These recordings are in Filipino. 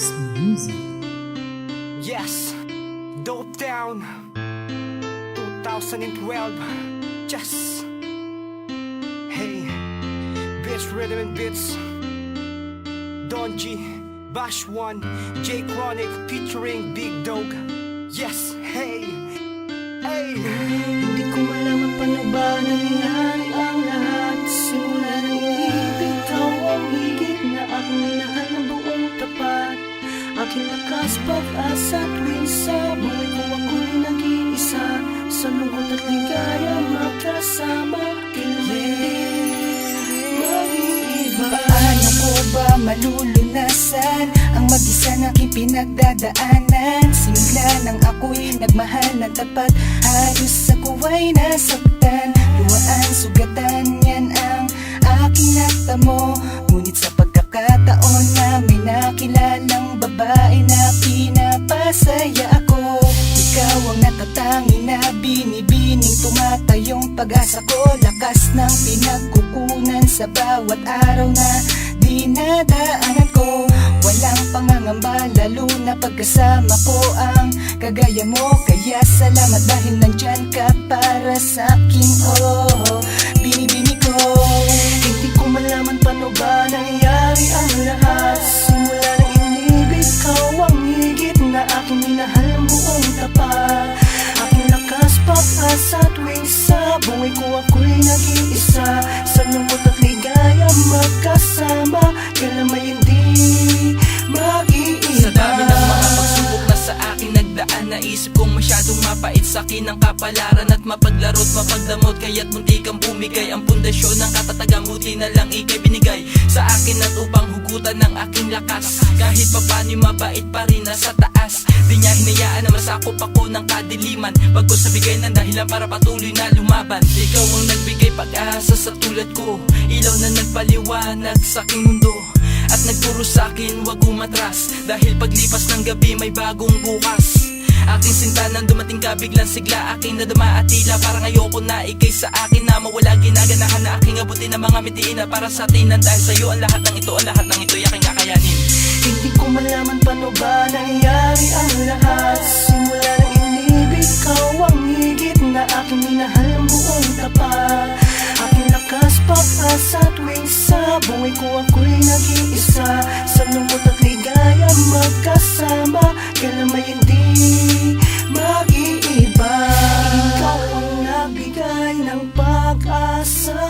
Max Music. Yes, Dope Down 2012. Yes. Hey, Beats Rhythm and Beats, Don G, Bash One, J Chronic featuring Big Dog. Yes, hey, hey. Hindi ko malaman paano ba nangyari ang lahat. Simula ng inibig, ikaw ang higit na aking minahal ng buong tapat. Aking lakas, pag-asa tuwing sa buhay ko ako'y nag-iisa. Sa lungkot at ligaya magkasama, mag-iiba. Paano ko ba malulunasan ang mag-isa na aking pinagdadaanan? Simula nang ako'y nagmahal na tapat, halos ako ay nasaktan. Luhaan, sugatan, yan ang aking natamo. Ngunit sa pagkakataon na may nakilalang babae na pinapasaya ako, ikaw ang natatangi na binibining tumatayong pag-asa ko. Lakas ng pinagkukunan sa bawat araw na dinadaanan ko. Walang pangangamba lalo na pagkasama ko ang kagaya mo. Kaya salamat dahil nandyan ka para sa'kin, oh, binibini ko. Hindi ko malaman paano ba nangyari ang lahat. Simula ng inibig, ikaw ang higit na aking minahal ng buong tapat. Aking lakas, pag-asa tuwing sa buhay ko ako'y nag-iisa. Sa lungkot at ligaya magkasama, kailan may hindi mag-iiba. Sa dami ng mga pagsubok na sa akin nagdaan, naisip kong masyadong mapait sa'kin ang kapalaran at mapaglaro't mapagdamot. Kaya't munti kang bumigay ang pundasyon ng katatagang, buti na lang ikay binigay sa akin at upang hugutan ng aking lakas. Kahit papano'y mabait pa rin nasa taas, di niya hinayaan na masakop ako ng kadiliman. Bagkos sa bigay ng dahilan para patuloy na lumaban. Ikaw ang nagbigay pag-asa sa tulad ko, ilaw na nagpaliwanag sa aking mundo at nagturo sa'kin wag umatras, dahil paglipas ng gabi may bagong bukas. Aking sinta nang dumating ka biglang sigla, aking nadama at tila parang ayoko na ikay sa akin na mawala. Ginaganahan na aking abutin ng mga mitiin na para sa atin. Dahil sa'yo ang lahat ng ito, ang lahat ng ito'y aking kakayanin. Hindi ko malaman paano ba nangyari ang lahat. Simula ng inibig, ikaw ang higit na aking minahal ng buong tapat. Aking lakas, pag-asa tuwing sa buhay ko ako'y nag-iisa. Sa lungkot at ligaya magkasama, kailan may hindi mag-iiba. Ikaw ang nagbigay ng pag-asa,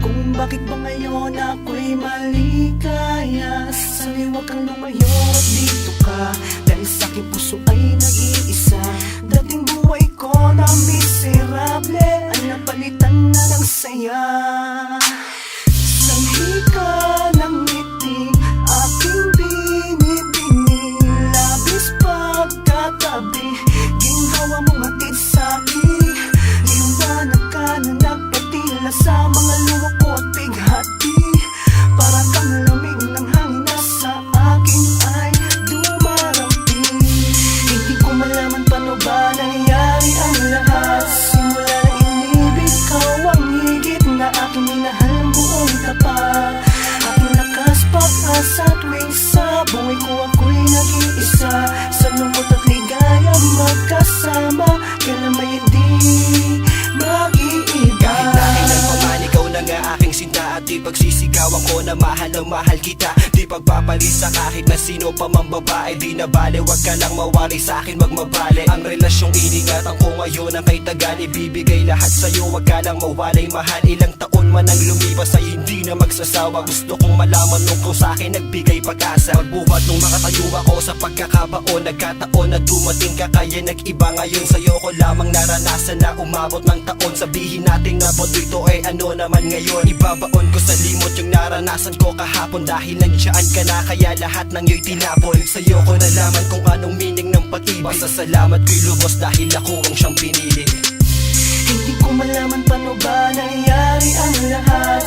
kung bakit ba ngayon ako'y maligaya. Saliwag kang lumayo at dito ka, dahil sa'king puso ay nag-iisa. Dating buhay ko na miserable ay napalitan na ng saya. Sanhi ka ng ngiti, aking binibini, labis pagkatabi, ginhawa mong hatid sa'kin. Liwanag ka na nagpatila sa mga luha ko at bighati. Para kang lamig ng hangin na sa akin ay dumarating. Hindi ko malaman paano ba nangyari ang lahat. Simula ng inibig, ikaw ang higit na aking minahal ng buong tapat. Aking lakas, pag-asa tuwing sa buhay ko ako'y nag-iisa. Sa lungkot at ligaya magkasama, kailan may hindi mag-iiba. Kahit na kailan pa man ikaw na nga aking sinta, at di pagsisigawan ko na mahal na mahal kita. Di pagpapalisa kahit na sino pa mang babae, di na bale, wag ka lang mawari sa'kin, wag mabale. Ang relasyong iningatan ko ngayon ang kay tagan, ibibigay lahat sa'yo, wag ka lang mawalay. Mahal ilang taon man ang lumipas ay hindi na magsasawa. Gusto kong malaman nung kung sa'kin nagbigay pag-asa. Magbuhat nung makatayo ako sa pagkakabaon, nagkataon na dumating ka kaya nag-iba ngayon. Sa'yo ko lamang naranasan na umabot ng taon. Sabihin natin na boto ito ay ano naman ngayon. Ibabaon ko sa limot yung naranasan ko kahapon, dahil nandiyan ka na kaya lahat ng iyo'y tinapon. Sa'yo ko nalaman kung anong meaning ng pag-ibig. Pasasalamat ko'y lubos dahil ako ang siyang pinili. Hindi ko malaman paano ba nangyari ang lahat.